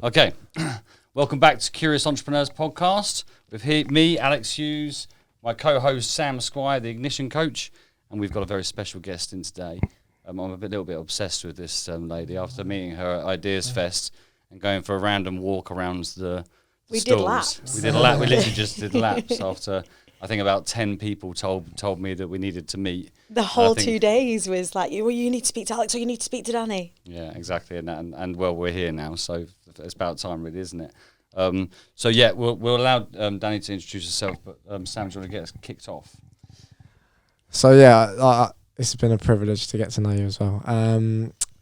Okay, welcome back to Curious Entrepreneurs Podcast with me, Alex Hughes, my co-host Sam Squire, the Ignition Coach, and we've got a very special guest in today. I'm a little bit obsessed with this lady after meeting her at Ideas Fest and going for a random walk around the we stalls. Did laps. We did a lap. We literally just did laps after I think about 10 people told me that we needed to meet. The whole 2 days was like, well, you need to speak to Alex or you need to speak to Dani. Yeah, exactly. And well, we're here now, so it's about time, really, isn't it? So yeah, we'll allow Dani to introduce herself, but Sam, do you want to get us kicked off? So yeah, it's been a privilege to get to know you as well.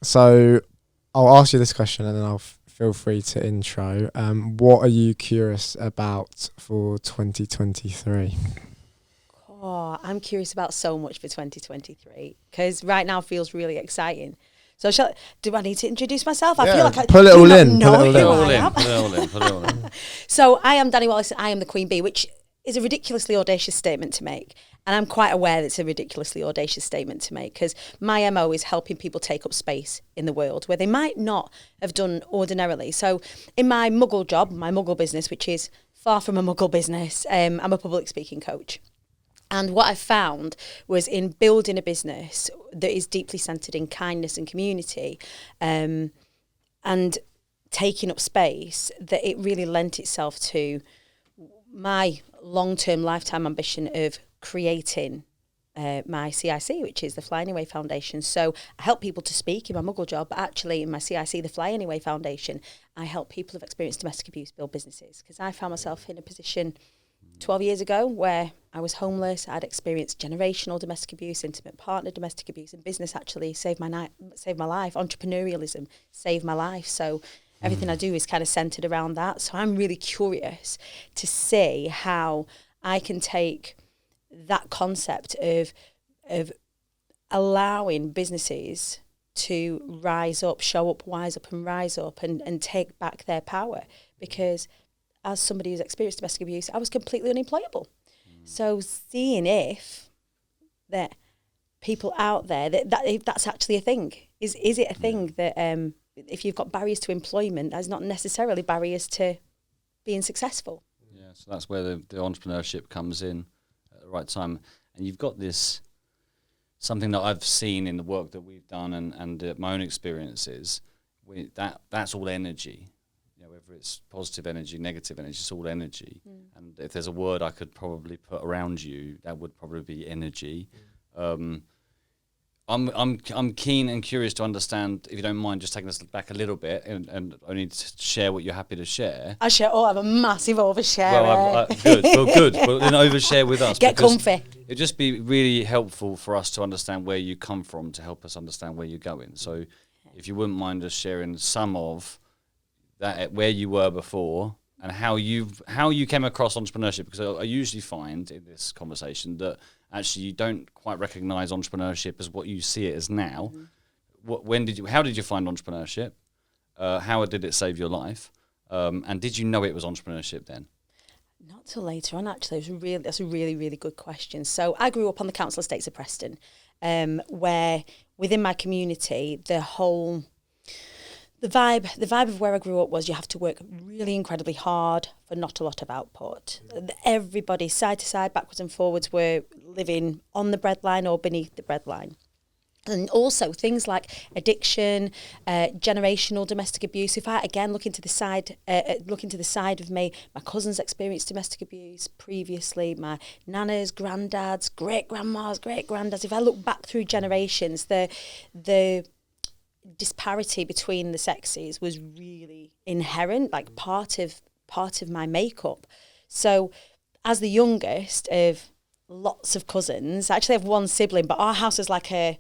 So I'll ask you this question and then I'll feel free to intro. What are you curious about for 2023? Oh, I'm curious about so much for 2023 because right now feels really exciting. So do I need to introduce myself? I feel like I put it all in. Put it all in. So I am Dani Wallace. I am the Queen Bee, which is a ridiculously audacious statement to make. And I'm quite aware that it's a ridiculously audacious statement to make because my MO is helping people take up space in the world where they might not have done ordinarily. So in my muggle job, my muggle business, which is far from a muggle business, I'm a public speaking coach. And what I found was in building a business that is deeply centred in kindness and community and taking up space, that it really lent itself to my long-term lifetime ambition of creating my CIC, which is the Fly Anyway Foundation. So I help people to speak in my muggle job, but actually in my CIC, the Fly Anyway Foundation, I help people who've experienced domestic abuse build businesses because I found myself in a position 12 years ago where I was homeless. I'd experienced generational domestic abuse, intimate partner domestic abuse, and business actually saved my life. Entrepreneurialism saved my life. So everything I do is kind of centered around that. So I'm really curious to see how I can take that concept of allowing businesses to rise up, show up, wise up and rise up and take back their power. Because as somebody who's experienced domestic abuse, I was completely unemployable. So seeing if that people out there, if that's actually a thing, is it a thing that if you've got barriers to employment, there's not necessarily barriers to being successful? Yeah, so that's where the entrepreneurship comes in at the right time. And you've got this, something that I've seen in the work that we've done and my own experiences, that's all energy. Whether it's positive energy, negative energy, it's all energy. And if there's a word I could probably put around you, that would probably be energy. I'm keen and curious to understand, if you don't mind, just taking us back a little bit and only to share what you're happy to share. I share. Oh, I'm a massive oversharer. Well, good. Well, then overshare with us. Get comfy. It'd just be really helpful for us to understand where you come from to help us understand where you're going. So, if you wouldn't mind just sharing some of that, where you were before and how you came across entrepreneurship, because I usually find in this conversation that actually you don't quite recognise entrepreneurship as what you see it as now. How did you find entrepreneurship? How did it save your life? And did you know it was entrepreneurship then? Not till later on, actually. That's a really, really good question. So I grew up on the council estates of Preston, where within my community, the vibe of where I grew up was you have to work really incredibly hard for not a lot of output. Everybody, side to side, backwards and forwards, were living on the breadline or beneath the breadline. And also things like addiction, generational domestic abuse. If I again look into the side of me, my cousins experienced domestic abuse previously. My nanas, granddads, great grandmas, great granddads. If I look back through generations, the disparity between the sexes was really inherent, like part of my makeup. So, as the youngest of lots of cousins, I actually have one sibling, but our house is like a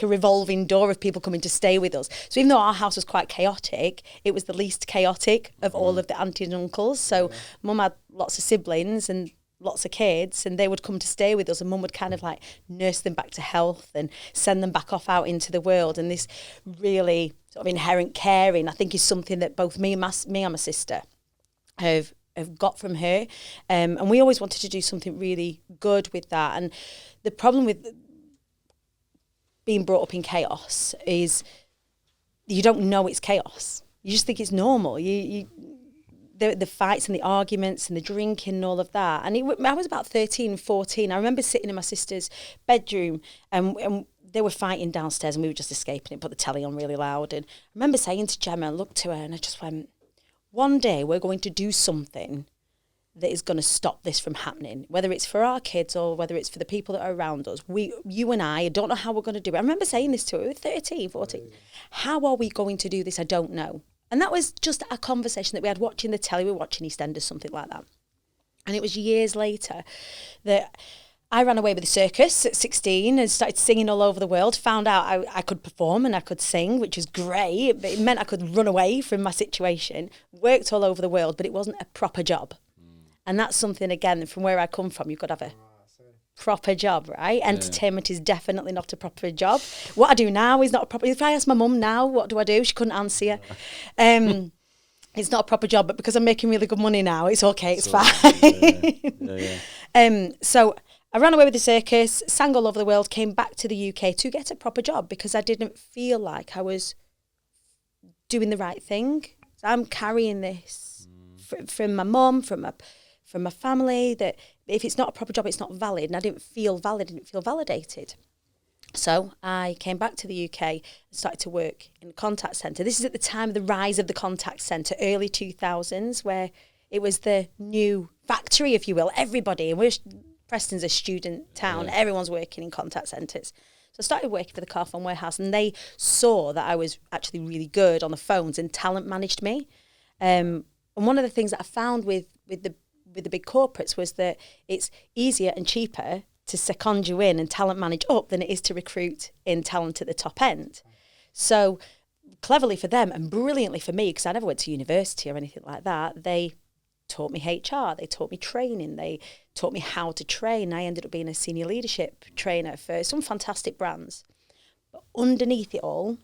revolving door of people coming to stay with us. So even though our house was quite chaotic, it was the least chaotic of all of the aunties and uncles. So Mum had lots of siblings and lots of kids, and they would come to stay with us, and Mum would kind of like nurse them back to health and send them back off out into the world. And this really sort of inherent caring, I think, is something that both me and my sister have got from her. And we always wanted to do something really good with that. And the problem with being brought up in chaos is you don't know it's chaos. You just think it's normal. The fights and the arguments and the drinking and all of that. And I was about 13, 14. I remember sitting in my sister's bedroom and they were fighting downstairs and we were just escaping it, put the telly on really loud. And I remember saying to Gemma, I looked to her and I just went, one day we're going to do something that is going to stop this from happening, whether it's for our kids or whether it's for the people that are around us. You and I don't know how we're going to do it. I remember saying this to her at 13, 14. How are we going to do this? I don't know. And that was just a conversation that we had watching the telly. We were watching EastEnders, something like that. And it was years later that I ran away with the circus at 16 and started singing all over the world, found out I could perform and I could sing, which was great. But it meant I could run away from my situation, worked all over the world, but it wasn't a proper job. And that's something, again, from where I come from, you've got to have a proper job, right? Yeah. Entertainment is definitely not a proper job. What I do now is not a proper... If I ask my mum now, what do I do? She couldn't answer you. It's not a proper job, but because I'm making really good money now, it's okay, it's fine. So I ran away with the circus, sang all over the world, came back to the UK to get a proper job because I didn't feel like I was doing the right thing. So I'm carrying this from my mum, from my family, that if it's not a proper job, it's not valid. And I didn't feel valid, didn't feel validated. So I came back to the UK and started to work in a contact centre. This is at the time of the rise of the contact centre, early 2000s, where it was the new factory, if you will. Everybody, and Preston's a student town, everyone's working in contact centres. So I started working for the Carphone Warehouse and they saw that I was actually really good on the phones and talent managed me. And one of the things that I found with the big corporates was that it's easier and cheaper to second you in and talent manage up than it is to recruit in talent at the top end. So cleverly for them and brilliantly for me, because I never went to university or anything like that, they taught me HR, they taught me training, they taught me how to train. I ended up being a senior leadership trainer for some fantastic brands. But underneath it all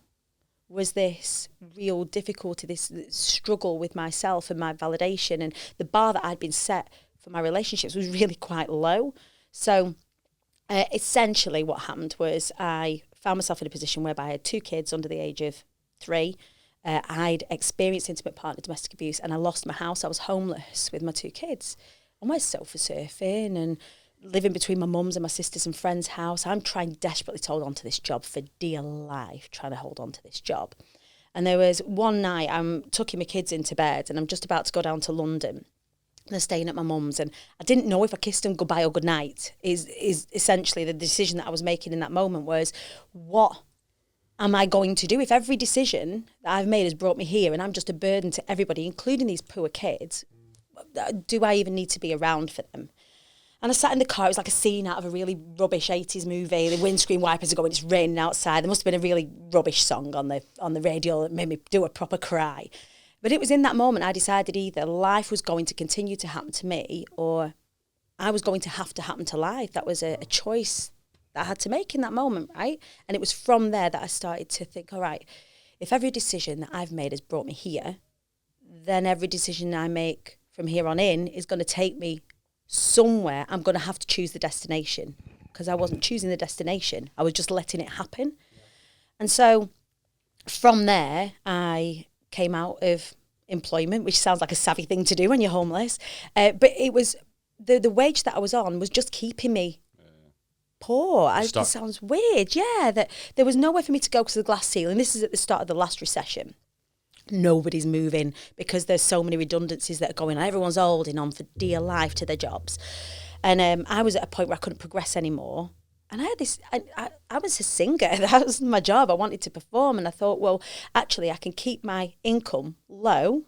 was this real difficulty, this struggle with myself and my validation, and the bar that I'd been set for my relationships was really quite low. So essentially what happened was I found myself in a position whereby I had 2 kids under the age of 3. I'd experienced intimate partner domestic abuse and I lost my house. I was homeless with my 2 kids. I went sofa surfing and living between my mum's and my sister's and friend's house. I'm trying desperately to hold on to this job for dear life, trying to hold on to this job. And there was one night I'm tucking my kids into bed and I'm just about to go down to London. They're staying at my mum's and I didn't know if I kissed them goodbye or goodnight is essentially the decision that I was making in that moment was, what am I going to do? If every decision that I've made has brought me here and I'm just a burden to everybody, including these poor kids, do I even need to be around for them? And I sat in the car, it was like a scene out of a really rubbish 80s movie. The windscreen wipers are going, it's raining outside. There must have been a really rubbish song on the radio that made me do a proper cry. But it was in that moment I decided either life was going to continue to happen to me or I was going to have to happen to life. That was a choice that I had to make in that moment, right? And it was from there that I started to think, all right, if every decision that I've made has brought me here, then every decision I make from here on in is going to take me somewhere. I'm going to have to choose the destination because I wasn't choosing the destination. I was just letting it happen. And so from there, I came out of employment, which sounds like a savvy thing to do when you're homeless. But it was the wage that I was on was just keeping me poor. It sounds weird, that there was nowhere for me to go because of the glass ceiling. This is at the start of the last recession. Nobody's moving because there's so many redundancies that are going on. Everyone's holding on for dear life to their jobs. And I was at a point where I couldn't progress anymore. And I had this, I was a singer. That was my job. I wanted to perform. And I thought, well, actually, I can keep my income low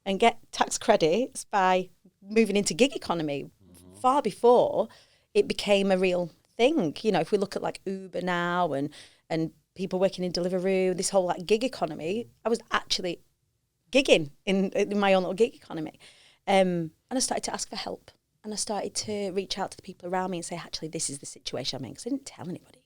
and get tax credits by moving into gig economy far before it became a real thing. You know, if we look at like Uber now and people working in Deliveroo, this whole like gig economy, I was actually gigging in my own little gig economy. And I started to ask for help. And I started to reach out to the people around me and say, actually, this is the situation I'm in, because I didn't tell anybody.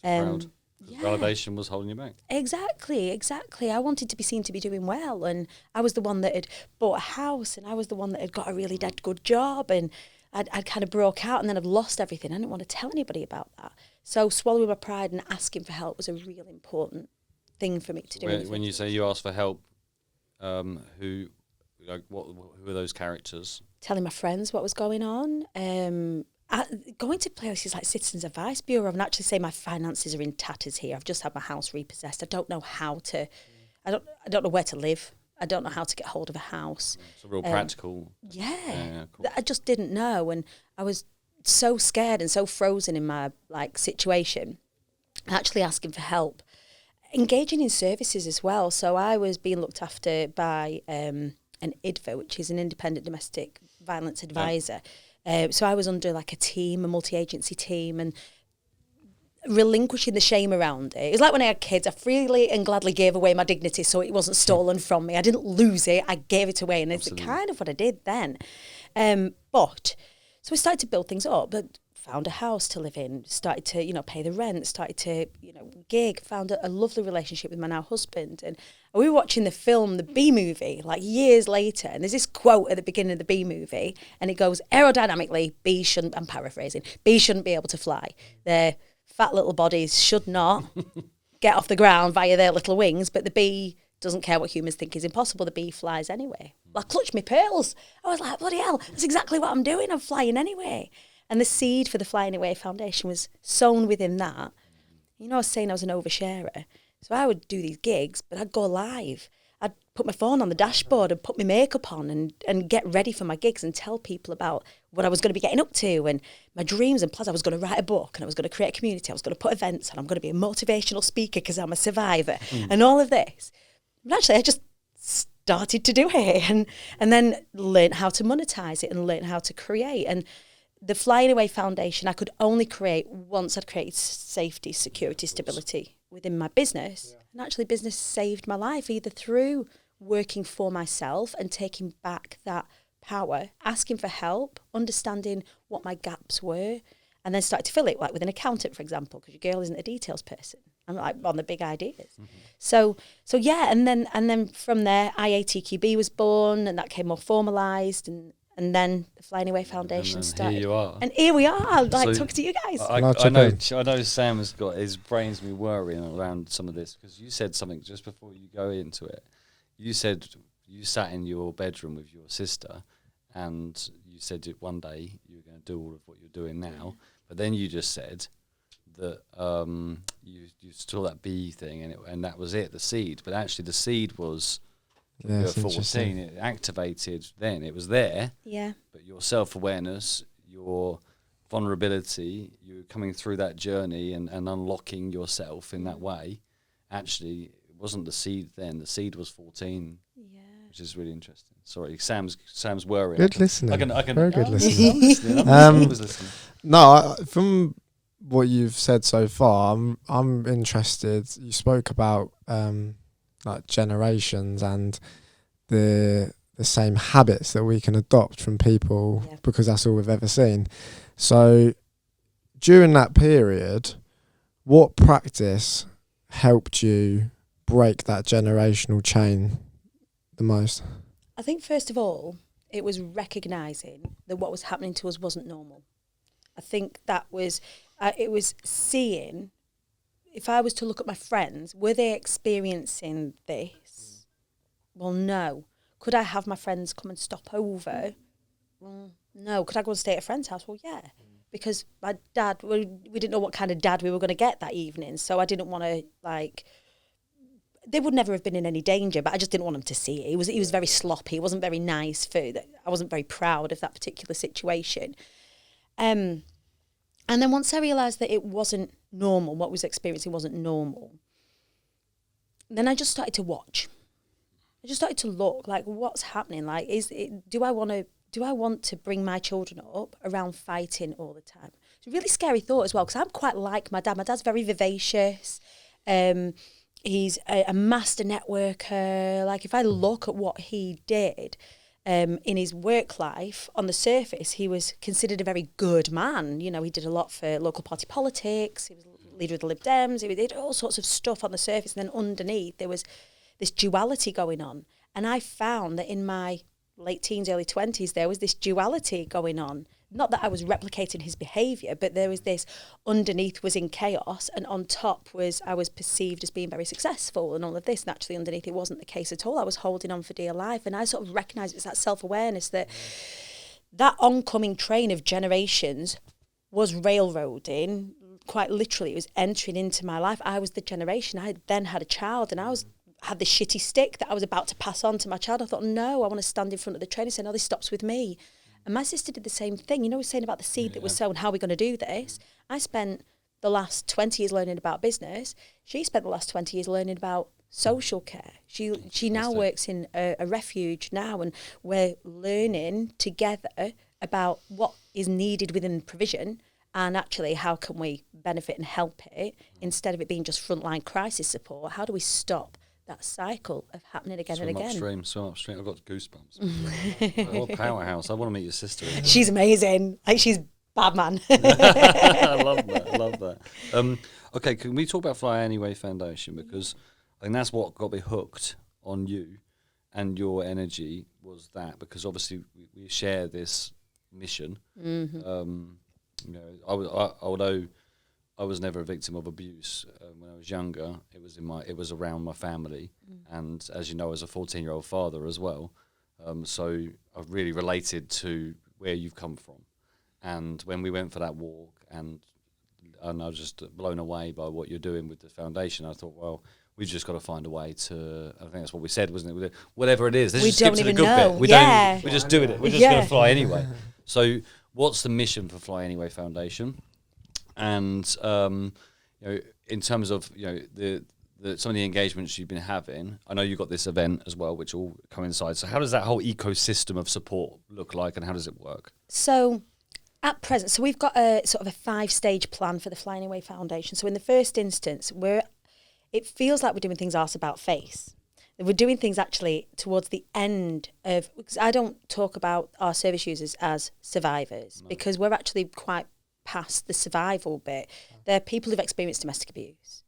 Proud. Validation was holding you back. Exactly. I wanted to be seen to be doing well. And I was the one that had bought a house and I was the one that had got a really dead good job. And I'd kind of broke out and then I'd lost everything. I didn't want to tell anybody about that. So swallowing my pride and asking for help was a real important thing for me to do. When you say you asked for help, who were those characters? Telling my friends what was going on. Going to places like Citizens Advice Bureau and actually say my finances are in tatters here. I've just had my house repossessed. I don't know how to. I don't know where to live. I don't know how to get hold of a house. It's a real practical. Yeah, I just didn't know, and I was so scared and so frozen in my situation. Actually asking for help, engaging in services as well. So I was being looked after by an IDVA, which is an independent domestic violence advisor. So I was under a team, a multi-agency team, and relinquishing the shame around it. It was like when I had kids, I freely and gladly gave away my dignity so it wasn't stolen from me. I didn't lose it, I gave it away, and it's kind of what I did then. So we started to build things up, but found a house to live in, started to, pay the rent, started to, gig, found a lovely relationship with my now husband. And we were watching the film, the B movie, years later. And there's this quote at the beginning of the B movie, and it goes, aerodynamically, bees shouldn't, I'm paraphrasing, bees shouldn't be able to fly. Their fat little bodies should not get off the ground via their little wings, but the bee doesn't care what humans think is impossible. The bee flies anyway. I clutched my pearls. I was like, bloody hell, that's exactly what I'm doing. I'm flying anyway. And the seed for the Flying Away Foundation was sown within that. I was saying I was an oversharer. So I would do these gigs, but I'd go live. I'd put my phone on the dashboard and put my makeup on and get ready for my gigs and tell people about what I was going to be getting up to and my dreams and plans. I was going to write a book and I was going to create a community. I was going to put events on. I'm going to be a motivational speaker because I'm a survivor and all of this. But actually, I just started to do it and then learned how to monetize it and learn how to create. And the Flying Away Foundation I could only create once I'd created safety, security, stability within my business. Yeah. And actually business saved my life either through working for myself and taking back that power, asking for help, understanding what my gaps were, and then started to fill it, with an accountant, for example, because your girl isn't a details person. I'm on the big ideas. Mm-hmm. So yeah, and then from there, IATQB was born, and that came more formalised, and then the Flying Away Foundation started. Here you are. And here we are, talking to you guys. I know Sam has got his brain's me worrying around some of this, because you said something just before you go into it. You said you sat in your bedroom with your sister, and you said that one day you were going to do all of what you're doing now, but then you just said that you saw that bee thing, and that was it, the seed. But actually the seed was... Yeah, 14, it activated then, it was there. Yeah. But your self-awareness, your vulnerability, you coming through that journey and unlocking yourself in that way, actually, it wasn't the seed then, the seed was 14. Yeah. Which is really interesting. Sorry, Sam's worrying. Good listening. I can very good listening. I'm listening. No, from what you've said so far, I'm interested. You spoke about generations and the same habits that we can adopt from people, because that's all we've ever seen. So during that period, what practice helped you break that generational chain the most? I think first of all, it was recognising that what was happening to us wasn't normal. I think that was, it was seeing, if I was to look at my friends, were they experiencing this? Well, no. Could I have my friends come and stop over? Well, no. Could I go and stay at a friend's house? Well, yeah. Because my dad, we didn't know what kind of dad we were going to get that evening, so I didn't want to, they would never have been in any danger, but I just didn't want them to see it. He was very sloppy. It wasn't very nice food. I wasn't very proud of that particular situation. And then once I realised that it wasn't normal, what I was experiencing wasn't normal, then I just started to watch. I just started to look, what's happening? Do I want to bring my children up around fighting all the time? It's a really scary thought as well, because I'm quite like my dad. My dad's very vivacious. He's a master networker. If I look at what he did in his work life, on the surface, he was considered a very good man. He did a lot for local party politics. He was leader of the Lib Dems. He did all sorts of stuff on the surface. And then underneath, there was this duality going on. And I found that in my late teens, early 20s, there was this duality going on not that I was replicating his behaviour, but there was this underneath was in chaos, and on top was I was perceived as being very successful and all of this. And actually underneath it wasn't the case at all. I was holding on for dear life, and I sort of recognised it's that self-awareness that that oncoming train of generations was railroading. Quite literally, it was entering into my life. I was the generation. I then had a child, and I had this shitty stick that I was about to pass on to my child. I thought, no, I want to stand in front of the train and say, no, this stops with me. And my sister did the same thing. You know, we're saying about the seed that was sown, how are we going to do this? I spent the last 20 years learning about business. She spent the last 20 years learning about social care. She now works in a refuge now, and we're learning together about what is needed within the provision, and actually how can we benefit and help it instead of it being just frontline crisis support. How do we stop that cycle of happening again and again? Swim upstream. I've got goosebumps. What a powerhouse. I want to meet your sister. She's amazing. Like, she's bad man. I love that. Okay, can we talk about Fly Anyway Foundation? Because I think that's what got me hooked on you and your energy, was that, because obviously we share this mission. You know, although I was never a victim of abuse when I was younger, it was around my family, and as you know, as a 14-year-old father as well, so I've really related to where you've come from. And when we went for that walk, and I was just blown away by what you're doing with the foundation, I thought, well, we've just got to find a way to, I think that's what we said, wasn't it? Whatever it is, let's just skip to the good bit. We just do it. We're just going to fly anyway. So what's the mission for Fly Anyway Foundation? And you know, in terms of, you know, some of the engagements you've been having, I know you've got this event as well, which all coincides. So how does that whole ecosystem of support look like, and how does it work? So at present, so we've got a sort of a 5-stage plan for the Fly Anyway Foundation. So in the first instance, it feels like we're doing things arse about face. We're doing things actually towards the end of, because I don't talk about our service users as survivors, because we're actually quite past the survival bit. They're people who've experienced domestic abuse.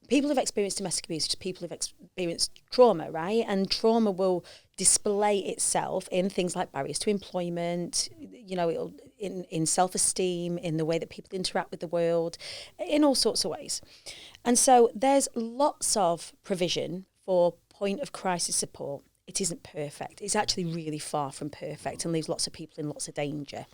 People who've experienced domestic abuse, just people who've experienced trauma, right? And trauma will display itself in things like barriers to employment, you know, it'll, in self-esteem, in the way that people interact with the world, in all sorts of ways. And so there's lots of provision for point of crisis support. It isn't perfect. It's actually really far from perfect and leaves lots of people in lots of danger.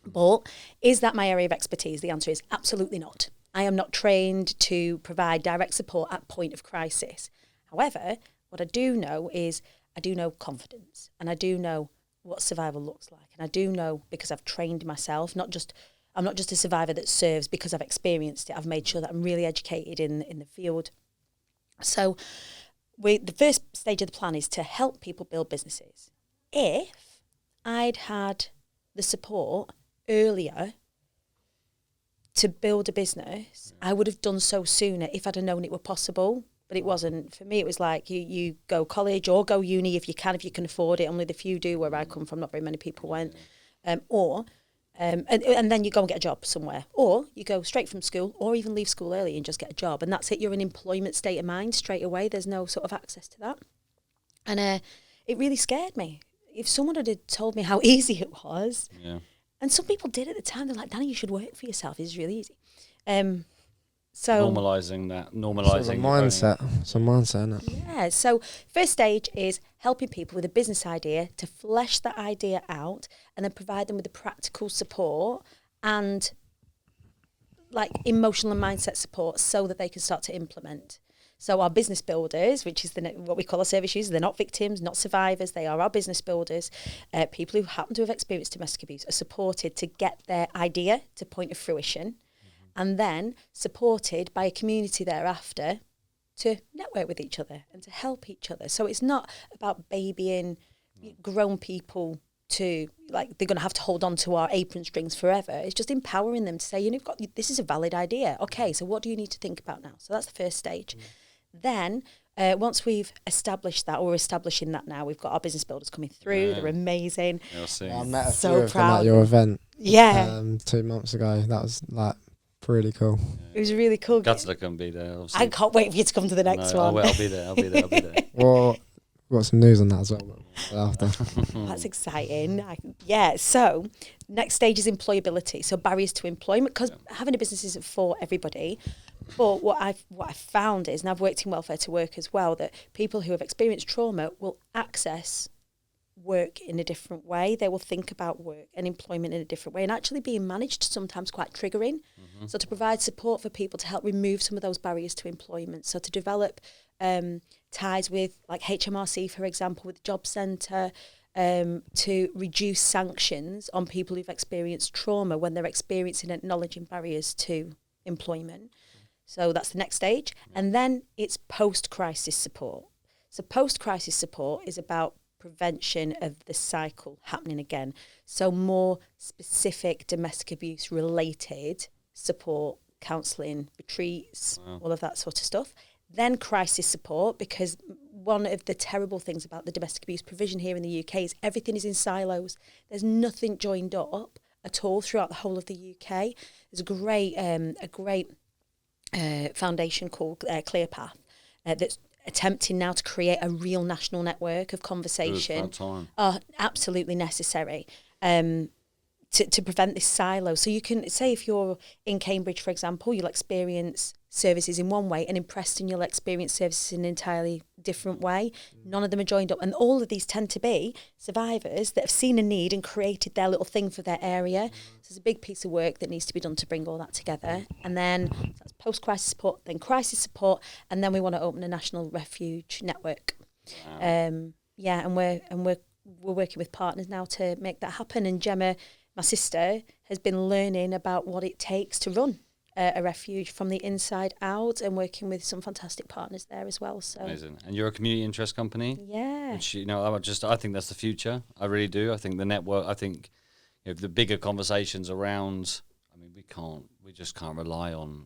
But is that my area of expertise? The answer is absolutely not. I am not trained to provide direct support at point of crisis. However, what I do know is I do know confidence, and I do know what survival looks like. And I do know, because I've trained myself, I'm not just a survivor that serves because I've experienced it. I've made sure that I'm really educated in the field. So the first stage of the plan is to help people build businesses. If I'd had the support earlier to build a business, I would have done so sooner if I'd have known it were possible. But it wasn't. For me, it was like you go college or go uni if you can afford it. Only the few do. Where I come from, not very many people went. And then you go and get a job somewhere. Or you go straight from school, or even leave school early and just get a job. And that's it. You're in employment state of mind straight away. There's no sort of access to that. And it really scared me. If someone had told me how easy it was, and some people did at the time, they're like, Dani, you should work for yourself. It's really easy. So normalising that. It's a mindset. It's a mindset, isn't it? Yeah. So first stage is helping people with a business idea to flesh that idea out, and then provide them with the practical support and like emotional and mindset support so that they can start to implement. So our business builders, which is what we call our service users, they're not victims, not survivors, they are our business builders. People who happen to have experienced domestic abuse are supported to get their idea to point of fruition, and then supported by a community thereafter to network with each other and to help each other. So it's not about babying grown people to, like, they're going to have to hold on to our apron strings forever. It's just empowering them to say, you know, this is a valid idea. Okay, so what do you need to think about now? So that's the first stage. Then once we've established that, or we're establishing that now, we've got our business builders coming through. They're amazing. I met a so few of them proud. at your event. 2 months ago. That was like really cool. It was really cool. Gutted I couldn't be there. Obviously. I can't wait for you to come to the next one. I'll be there. Well, got some news on that as well. After. That's exciting. So next stage is employability. So barriers to employment, because having a business isn't for everybody. But what I've found is, and I've worked in welfare to work as well, that people who have experienced trauma will access work in a different way. They will think about work and employment in a different way, and actually being managed sometimes quite triggering. So to provide support for people to help remove some of those barriers to employment. So to develop ties with like HMRC, for example, with the Job Centre, to reduce sanctions on people who've experienced trauma when they're experiencing and acknowledging barriers to employment. So that's the next stage. And then it's post-crisis support. So post-crisis support is about prevention of the cycle happening again. So more specific domestic abuse related support, counselling, retreats, all of that sort of stuff. Then crisis support, because one of the terrible things about the domestic abuse provision here in the UK is everything is in silos. There's nothing joined up at all throughout the whole of the UK. There's a great foundation called ClearPath that's attempting now to create a real national network of conversation. Absolutely necessary to prevent this silo. So you can say, if you're in Cambridge, for example, you'll experience services in one way, and in Preston you'll experience services in an entirely different way. None of them are joined up, and all of these tend to be survivors that have seen a need and created their little thing for their area. So there's a big piece of work that needs to be done to bring all that together. And then that's post-crisis support, then crisis support, and then we want to open a national refuge network. And we're working with partners now to make that happen. And Gemma, my sister, has been learning about what it takes to run a refuge from the inside out, and working with some fantastic partners there as well. So amazing. And you're a community interest company. Yeah. Which, I think that's the future. I really do. I think the network, the bigger conversations around, we just can't rely on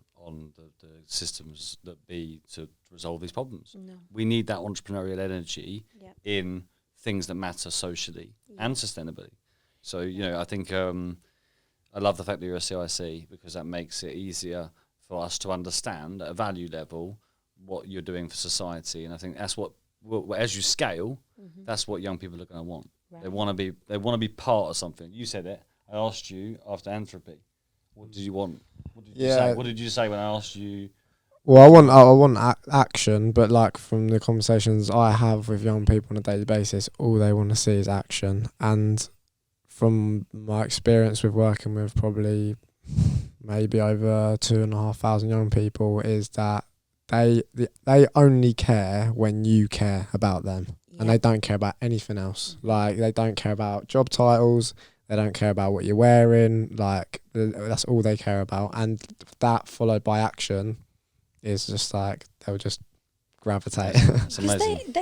the systems that be to resolve these problems. No. We need that entrepreneurial energy in things that matter socially and sustainably. So, I think I love the fact that you're a CIC, because that makes it easier for us to understand at a value level what you're doing for society. And I think that's what, as you scale, that's what young people are going to want. Right. They want to be part of something. You said it. I asked you after Anthropy, what did you want? What did you say? What did you say when I asked you? Well, I want action, but like from the conversations I have with young people on a daily basis, all they want to see is action. And from my experience with working with probably maybe over 2,500 young people, is that they only care when you care about them, and they don't care about anything else. Like, they don't care about job titles, they don't care about what you're wearing. Like, that's all they care about, and that followed by action is just like they'll just gravitate. It's amazing.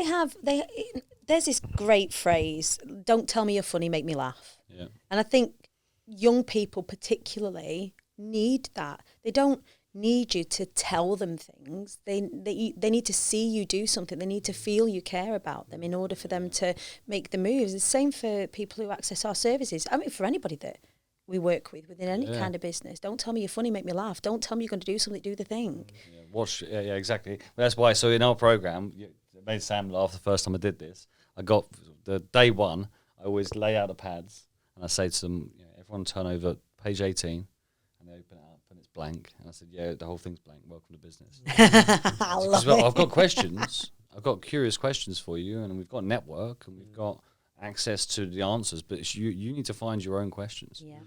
There's this great phrase: "Don't tell me you're funny, make me laugh." Yeah. And I think young people particularly need that. They don't need you to tell them things. They need to see you do something. They need to feel you care about them in order for them to make the moves. The same for people who access our services. For anybody that we work with within any kind of business. Don't tell me you're funny, make me laugh. Don't tell me you're going to do something, do the thing. Exactly. Well, that's why. So in our program, it made Sam laugh the first time I did this. I got the day one. I always lay out the pads. And I say to them, everyone turn over page 18, and they open it up, and it's blank. And I said, the whole thing's blank. Welcome to business. I've got questions. I've got curious questions for you, and we've got a network, and we've got access to the answers. But you need to find your own questions. Yeah.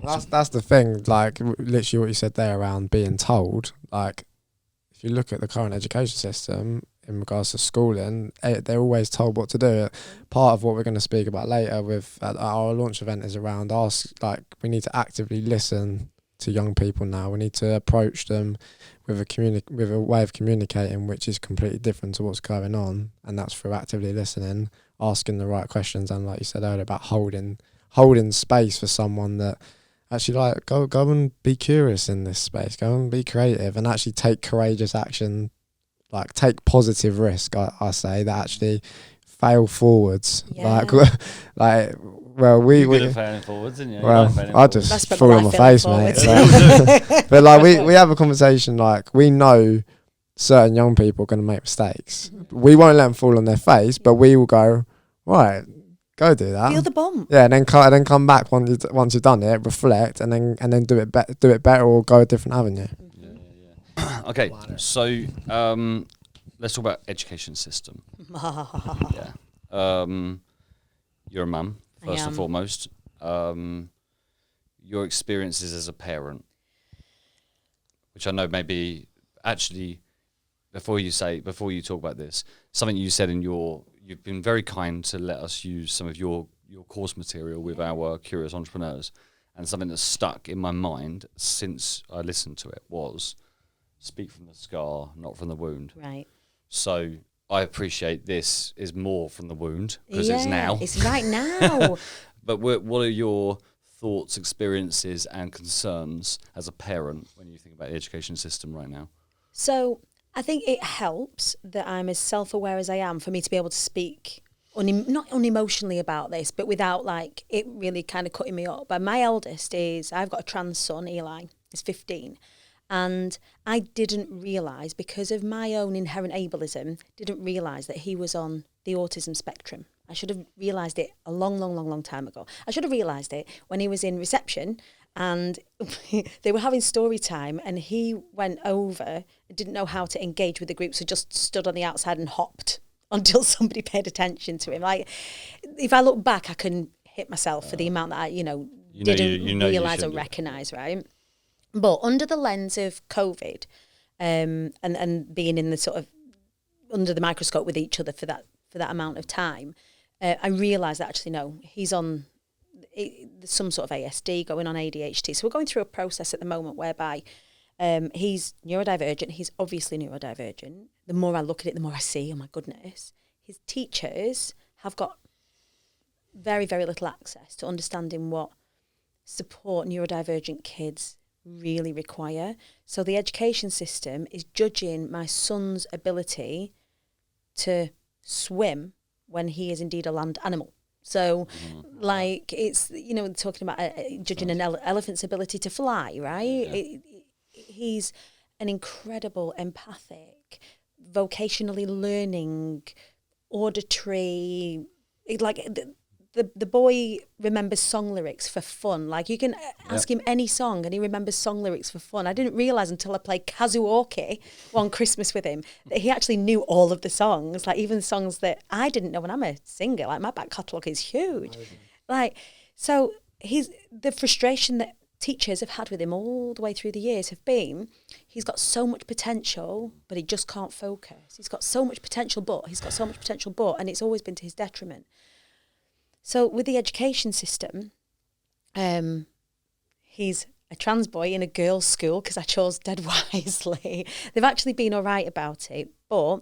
That's the thing. Like, literally what you said there around being told. Like, if you look at the current education system, in regards to schooling, they're always told what to do. Part of what we're going to speak about later with our launch event is around we need to actively listen to young people now. We need to approach them with a way of communicating which is completely different to what's going on, and that's through actively listening, asking the right questions, and like you said earlier about holding space for someone that actually go and be curious in this space, go and be creative, and actually take courageous action. Like, take positive risk, I say, that actually fail forwards. Yeah. We good at failing forwards, didn't you? Well, I just fall on my face, mate. But like, we have a conversation. Like, we know certain young people are going to make mistakes. We won't let them fall on their face, but we will go, right, go do that. Feel the bump. Yeah, and then come back once you've done it, reflect, and then do it better, or go a different avenue. Yeah. Okay, so let's talk about education system. Yeah. You're a mum, first and foremost. Your experiences as a parent, which I know maybe actually, before you talk about this, something you said you've been very kind to let us use some of your course material with our curious entrepreneurs, and something that's stuck in my mind since I listened to it was speak from the scar, not from the wound. Right. So I appreciate this is more from the wound because it's now. It's right now. But what are your thoughts, experiences and concerns as a parent when you think about the education system right now? So I think it helps that I'm as self-aware as I am for me to be able to speak not unemotionally about this, but without like it really kind of cutting me up. But my eldest I've got a trans son, Eli, he's 15. And I didn't realise, because of my own inherent ableism, didn't realise that he was on the autism spectrum. I should have realised it a long time ago. I should have realised it when he was in reception and they were having story time and he went over and didn't know how to engage with the group, so just stood on the outside and hopped until somebody paid attention to him. Like, if I look back, I can hit myself for the amount that I, didn't realise or recognise, right? But under the lens of COVID and being in the sort of under the microscope with each other for that amount of time, I realised that actually, no, he's on some sort of ASD, going on ADHD. So we're going through a process at the moment whereby he's neurodivergent. He's obviously neurodivergent. The more I look at it, the more I see, oh my goodness. His teachers have got very, very little access to understanding what support neurodivergent kids really require. So the education system is judging my son's ability to swim when he is indeed a land animal. So, like, it's, talking about judging an elephant's ability to fly, right? Yeah. He's an incredible, empathic, vocationally learning, auditory, the boy remembers song lyrics for fun. Like, you can ask him any song and he remembers song lyrics for fun. I didn't realise until I played karaoke one Christmas with him that he actually knew all of the songs, like even songs that I didn't know when I'm a singer. Like, my back catalogue is huge. Amazing. Like, so the frustration that teachers have had with him all the way through the years have been, he's got so much potential, but he just can't focus. He's got so much potential, and it's always been to his detriment. So with the education system, he's a trans boy in a girls' school because I chose dead wisely. They've actually been all right about it, but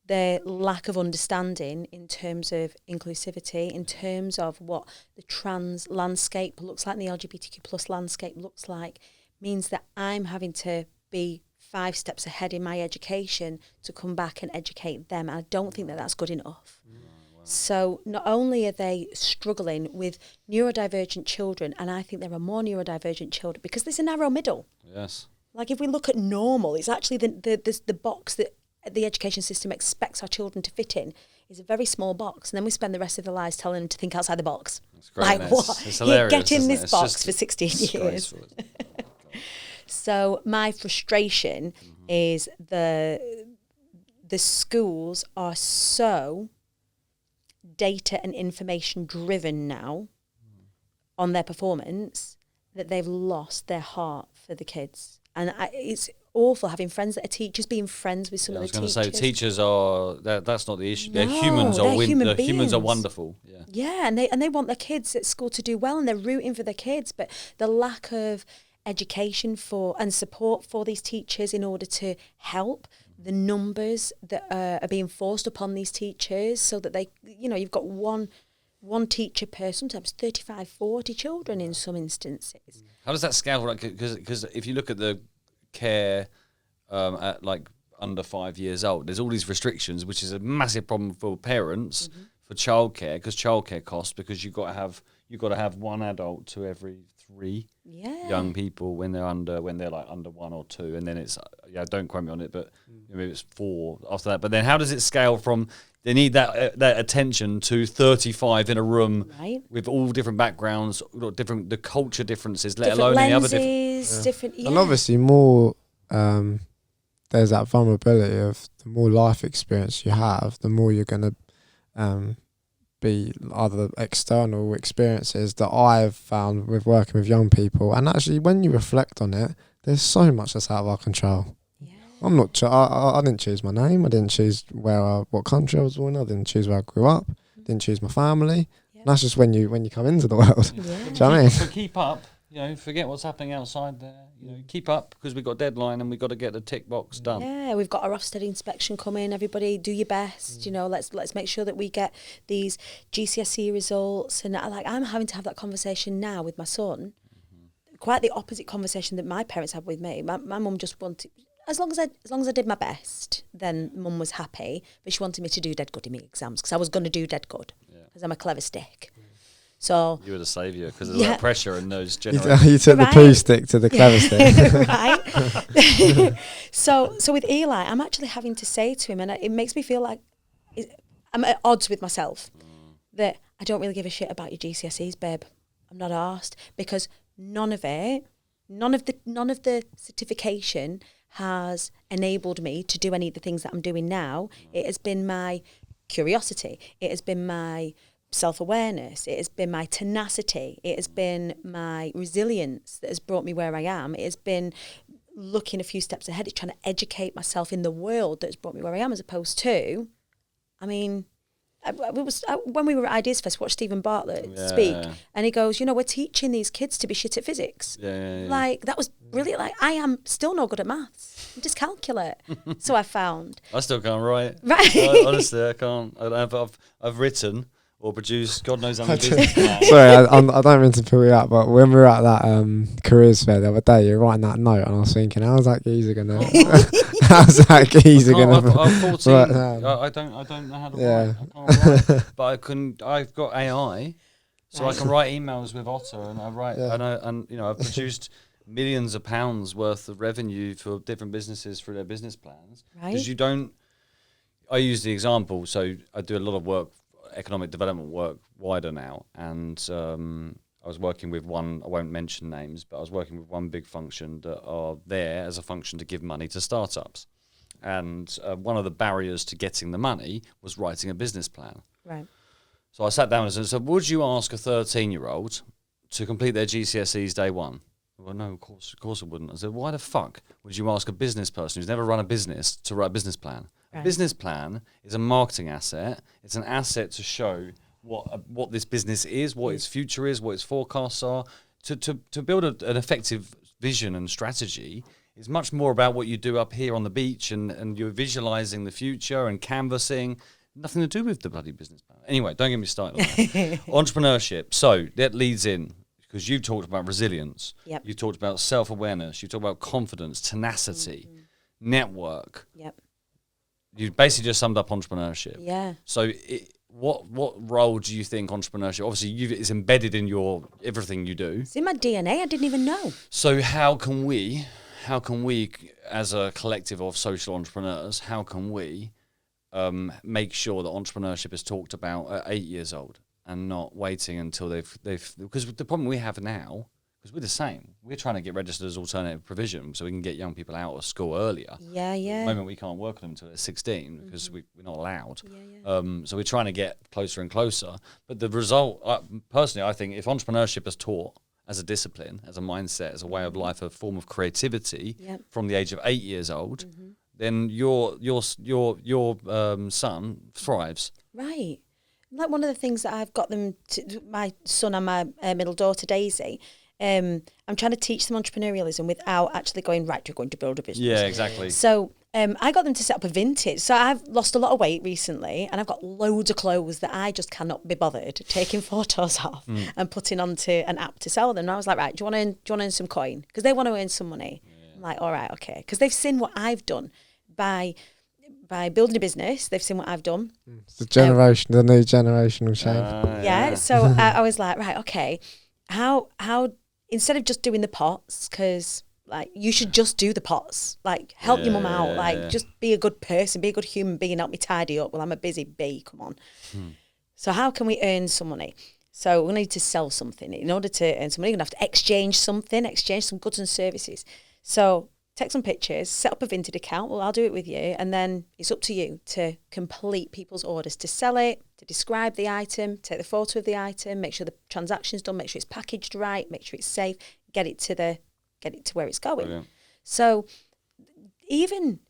their lack of understanding in terms of inclusivity, in terms of what the trans landscape looks like, and the LGBTQ plus landscape looks like, means that I'm having to be 5 steps ahead in my education to come back and educate them. And I don't think that that's good enough. So not only are they struggling with neurodivergent children, and I think there are more neurodivergent children because there's a narrow middle. Yes. Like, if we look at normal, it's actually the box that the education system expects our children to fit in is a very small box, and then we spend the rest of their lives telling them to think outside the box. That's great. Like, what? It's hilarious, get in this it? box for 16 years. So my frustration is the schools are so data and information driven now on their performance that they've lost their heart for the kids. And it's awful having friends that are teachers, being friends with some of the teachers. I was going to say, teachers are, that's not the issue. No, they're humans. Humans are wonderful. Yeah, and they want their kids at school to do well, and they're rooting for their kids, but the lack of education for and support for these teachers in order to help the numbers that are being forced upon these teachers, so that they, you've got one teacher per sometimes 35, 40 children in some instances. How does that scale? Like, because if you look at the care at like under 5 years old, there's all these restrictions, which is a massive problem for parents for childcare, because childcare costs, because you've got to have one adult to every 3 Yeah. young people when they're under 1 or 2, and then it's don't quote me on it, but maybe it's 4 after that. But then how does it scale from they need that attention to 35 in a room with all different backgrounds, the culture differences, let different alone any other different. And obviously more there's that vulnerability of the more life experience you have, the more you're going to be other external experiences that I've found with working with young people. And actually, when you reflect on it, there's so much that's out of our control. Yeah. I'm not. I didn't choose my name. I didn't choose what country I was born in. I didn't choose where I grew up. Didn't choose my family. Yeah. And that's just when you come into the world. Yeah. Do you know what I mean? But keep up. Forget what's happening outside there. Keep up because we've got a deadline and we've got to get the tick box done. Yeah, we've got our Ofsted inspection coming. Everybody, do your best. Let's make sure that we get these GCSE results. And I'm having to have that conversation now with my son. Quite the opposite conversation that my parents had with me. My mum just wanted, as long as I did my best, then mum was happy. But she wanted me to do dead good in my exams because I was going to do dead good because I'm a clever stick. So you were the saviour because of that pressure and those generations. You took the poo stick to the clever stick. Right. So with Eli, I'm actually having to say to him, and it makes me feel like I'm at odds with myself, that I don't really give a shit about your GCSEs, babe. I'm not arsed because none of the certification has enabled me to do any of the things that I'm doing now. It has been my curiosity. It has been my self-awareness. It has been my tenacity. It has been my resilience that has brought me where I am. It has been looking a few steps ahead. It's trying to educate myself in the world that has brought me where I am, as opposed to, when we were at Ideas Fest, watched Stephen Bartlett speak, and he goes, we're teaching these kids to be shit at physics. Like, that was brilliant. Like, I am still no good at maths. I'm dyscalculate. So I found. I still can't write. Right. Honestly, I can't. I've written or produced God knows how many business plans. Sorry, I don't mean to pull you out, but when we were at that careers fair the other day, you're writing that note, and I was thinking, how's that geezer gonna? How's that geezer gonna? I'm 14. I don't know how to write. I can't write, but I've got AI, so I can write emails with Otter, and I write, and I've produced millions of pounds worth of revenue for different businesses through their business plans. Because I use the example, so I do a lot of work. Economic development work wider now, and I was working with one, I won't mention names, but I was working with one big function that are there as a function to give money to startups, and one of the barriers to getting the money was writing a business plan. Right. So I sat down and said, would you ask a 13-year-old to complete their GCSEs day one? Well, no, of course I wouldn't. I said, why the fuck would you ask a business person who's never run a business to write a business plan? Right. A business plan is a marketing asset. It's an asset to show what this business is, what its future is, what its forecasts are. To build an effective vision and strategy is much more about what you do up here on the beach and you're visualizing the future and canvassing. Nothing to do with the bloody business plan. Anyway, don't get me started on that. Entrepreneurship. So that leads in, because you've talked about resilience. Yep. You've talked about self-awareness. You've talked about confidence, tenacity, network. Yep. You basically just summed up entrepreneurship. Yeah. So what role do you think entrepreneurship, obviously it's embedded in your everything you do. It's in my DNA. I didn't even know. So how can we as a collective of social entrepreneurs, how can we make sure that entrepreneurship is talked about at 8 years old and not waiting until they've because the problem we have now, because we're the same, we're trying to get registered as alternative provision so we can get young people out of school earlier. Yeah. At the moment we can't work on them until they're 16 because we're not allowed. So we're trying to get closer and closer. But the result, personally, I think if entrepreneurship is taught as a discipline, as a mindset, as a way of life, a form of creativity from the age of 8 years old, then your son thrives. Right. Like one of the things that I've got them to, my son and my middle daughter Daisy, I'm trying to teach them entrepreneurialism without actually going, right, you're going to build a business. Yeah, exactly. So I got them to set up a vintage. So I've lost a lot of weight recently and I've got loads of clothes that I just cannot be bothered taking photos of and putting onto an app to sell them. And I was like, right, do you want to earn some coin? Because they want to earn some money. Yeah. I'm like, all right, okay. Because they've seen what I've done by building a business. They've seen what I've done. It's the new generational change. So I was like, right, okay, how instead of just doing the pots, because like you should just do the pots, like help your mum out, like just be a good person, be a good human being, help me tidy up. Well, I'm a busy bee, come on. So how can we earn some money? So we need to sell something. In order to earn some money, you're going to have to exchange some goods and services. So take some pictures, set up a Vinted account. Well, I'll do it with you. And then it's up to you to complete people's orders, to sell it, to describe the item, take the photo of the item, make sure the transaction's done, make sure it's packaged right, make sure it's safe, get it to where it's going. Brilliant. So even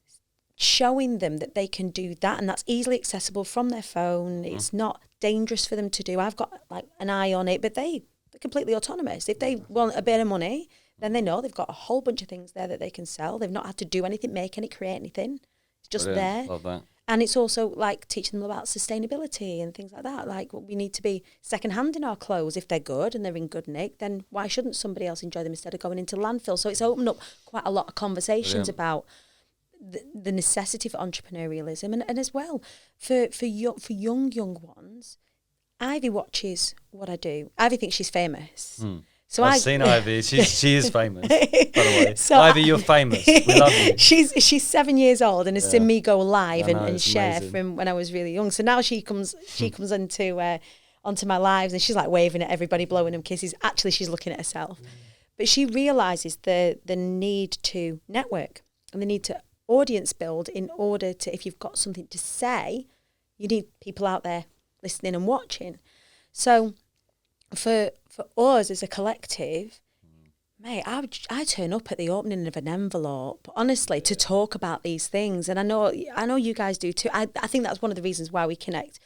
showing them that they can do that, and that's easily accessible from their phone. It's not dangerous for them to do. I've got like an eye on it, but they're completely autonomous. If they want a bit of money, then they know they've got a whole bunch of things there that they can sell. They've not had to do anything, make any, create anything. It's just there. Love that. And it's also like teaching them about sustainability and things like that. Like we need to be secondhand in our clothes. If they're good and they're in good nick, then why shouldn't somebody else enjoy them instead of going into landfill? So it's opened up quite a lot of conversations about the necessity for entrepreneurialism, and as well for young ones. Ivy watches what I do. Ivy thinks she's famous. So I've seen Ivy. She is famous, by the way. So Ivy, you're famous. We love you. She's 7 years old and has seen me go live and share amazing. From when I was really young. So now she comes onto my lives and she's like waving at everybody, blowing them kisses. Actually, she's looking at herself. But she realises the need to network and the need to audience build in order to, if you've got something to say, you need people out there listening and watching. So for us as a collective, mate, I turn up at the opening of an envelope, honestly, to talk about these things. And I know you guys do too. I think that's one of the reasons why we connect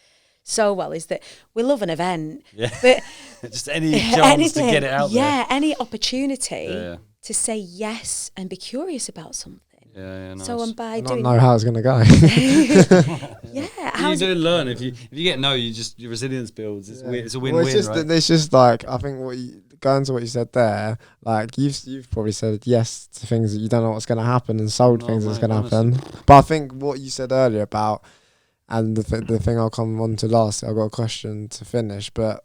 so well, is that we love an event. Yeah. But just any chance to get it out there. Yeah, any opportunity to say yes and be curious about something. Yeah, nice. So and by doing not know how it's going to go. You do learn. If you get no, your resilience builds. It's a win-win, right? It's just like, I think going to what you said there, like you've probably said yes to things that you don't know what's going to happen and sold things that's going to happen. But I think what you said earlier about, and the thing I'll come on to last, I've got a question to finish, but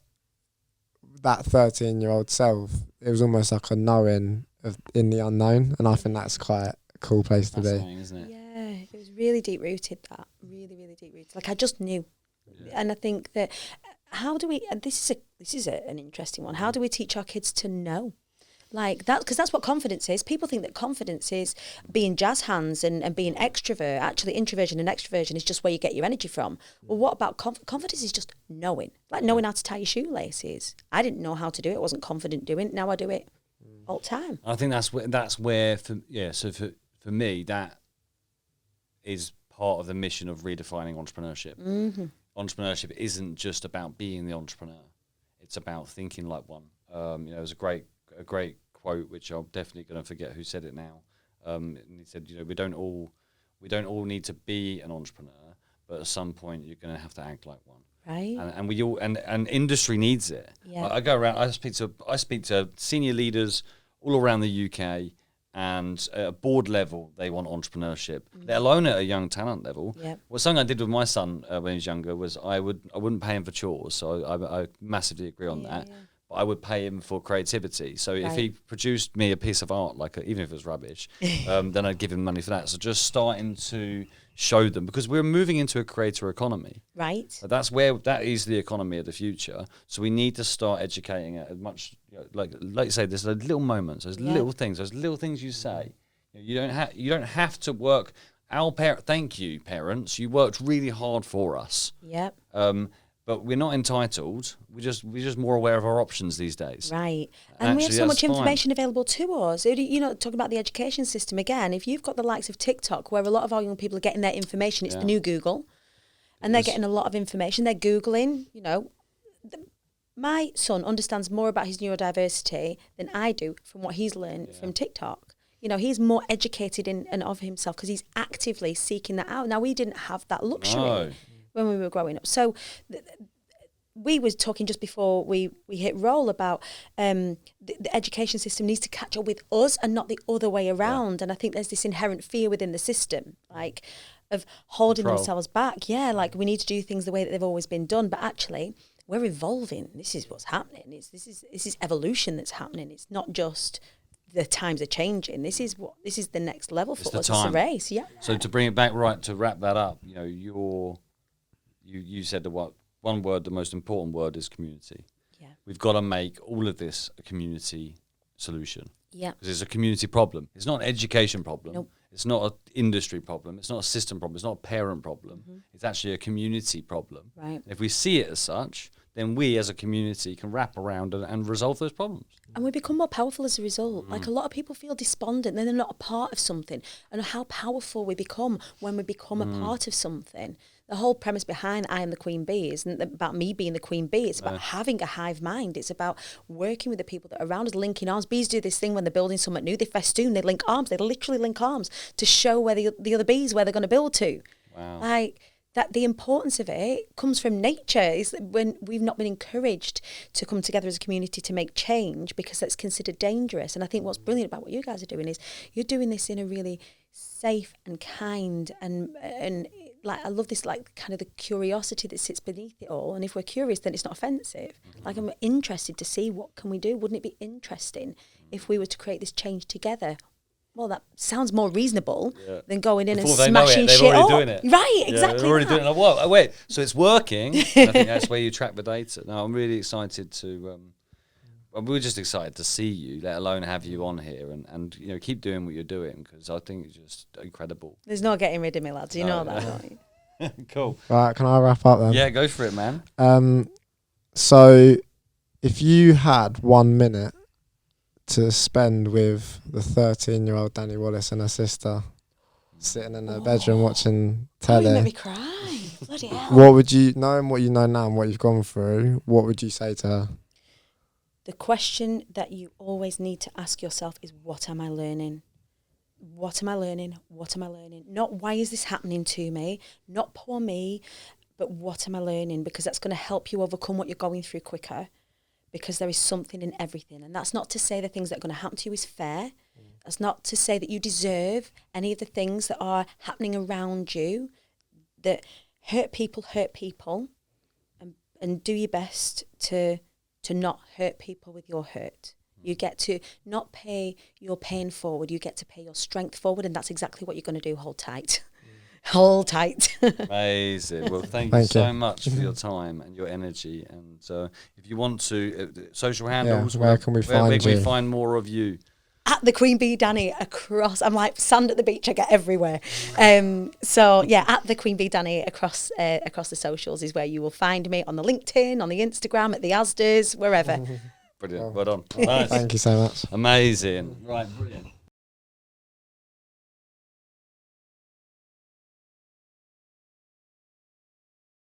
that 13-year-old self, it was almost like a knowing in the unknown, and I think that's quite cool place to be, isn't it? Yeah, it was really deep rooted. That really deep rooted. Like I just knew, and I think that how do we? And this is an interesting one. How do we teach our kids to know? Like that, because that's what confidence is. People think that confidence is being jazz hands and being extrovert. Actually, introversion and extroversion is just where you get your energy from. Well, what about confidence? Is just knowing, like knowing how to tie your shoelaces. I didn't know how to do it. I wasn't confident doing it. Now I do it all the time. I think that's where for me, that is part of the mission of redefining entrepreneurship. Entrepreneurship isn't just about being the entrepreneur; it's about thinking like one. There's a great quote which I'm definitely going to forget who said it now. And he said, we don't all need to be an entrepreneur, but at some point you're going to have to act like one. Right. And we all and industry needs it. Yeah. I go around. I speak to senior leaders all around the UK. And at a board level, they want entrepreneurship. Let alone at a young talent level. Yep. Well, something I did with my son when he was younger was I wouldn't pay him for chores. So I massively agree on that. Yeah. But I would pay him for creativity. So if he produced me a piece of art, even if it was rubbish, then I'd give him money for that. So just starting to show them, because we're moving into a creator economy. Right. So that is the economy of the future. So we need to start educating it as much, like you say, there's little moments, there's little things you say. You don't have to work. Thank you, parents. You worked really hard for us. Yep. But we're not entitled. We're just more aware of our options these days. Right. And we have so much information available to us. Talking about the education system again, if you've got the likes of TikTok, where a lot of our young people are getting their information, it's the new Google. And they're getting a lot of information. They're Googling, my son understands more about his neurodiversity than I do from what he's learned from TikTok. He's more educated in and of himself because he's actively seeking that out. Now, we didn't have that luxury when we were growing up. So we was talking just before we hit roll about the education system needs to catch up with us and not the other way around. And I think there's this inherent fear within the system, of holding themselves back. Yeah, like we need to do things the way that they've always been done. But actually, we're evolving. This is what's happening. This is evolution that's happening. It's not just the times are changing. This is the next level for us. It's a race. Yeah. So to bring it back, right, to wrap that up, you know, you said one word, the most important word is community. Yeah. We've got to make all of this a community solution. Yeah. Because it's a community problem. It's not an education problem. Nope. It's not an industry problem. It's not a system problem. It's not a parent problem. Mm-hmm. It's actually a community problem. Right. If we see it as such, then we as a community can wrap around and resolve those problems. And we become more powerful as a result. Like, a lot of people feel despondent, then they're not a part of something. And how powerful we become when we become a part of something. The whole premise behind I Am the Queen Bee isn't about me being the Queen Bee. It's about having a hive mind. It's about working with the people that are around us, linking arms. Bees do this thing when they're building something new. They festoon, they link arms. They literally link arms to show where the other bees, where they're going to build to. Wow. Like, that the importance of it comes from nature. Is when we've not been encouraged to come together as a community to make change, because that's considered dangerous. And I think what's brilliant about what you guys are doing is you're doing this in a really safe and kind and like, I love this, like, kind of the curiosity that sits beneath it all. And if we're curious, then it's not offensive. Like, I'm interested to see what can we do. Wouldn't it be interesting if we were to create this change together? Well, that sounds more reasonable than going in Before and smashing shit up. Doing it. Right, exactly. They're already doing it. Well, wait, so it's working. And I think that's where you track the data. No, I'm really excited to. We're just excited to see you, let alone have you on here, and you know, keep doing what you're doing, because I think it's just incredible. There's no getting rid of me, lads. You know that, don't you? Cool. Right, can I wrap up then? Yeah, go for it, man. So if you had 1 minute to spend with the 13-year-old Dani Wallace and her sister sitting in her bedroom watching telly, You make me cry. Bloody hell. what would you, knowing what you know now and what you've gone through, what would you say to her? The question that you always need to ask yourself is, what am I learning? What am I learning? What am I learning? Not why is this happening to me? Not poor me, but what am I learning? Because that's going to help you overcome what you're going through quicker, because there is something in everything. And that's not to say the things that are going to happen to you is fair. That's not to say that you deserve any of the things that are happening around you that hurt people, and do your best to not hurt people with your hurt. You get to not pay your pain forward, you get to pay your strength forward, and that's exactly what you're going to do. Hold tight. Hold tight. Amazing. Well, thank you so much for your time and your energy. And if you want to, social handles, where can we find you? Where can we find more of you? At the Queen Bee Dani across, I'm like sand at the beach, I get everywhere. So yeah, at the Queen Bee Dani across the socials is where you will find me, on the LinkedIn, on the Instagram, at the Asdas, wherever. Brilliant. Well done. Nice. Thank you so much. Amazing. Right, brilliant.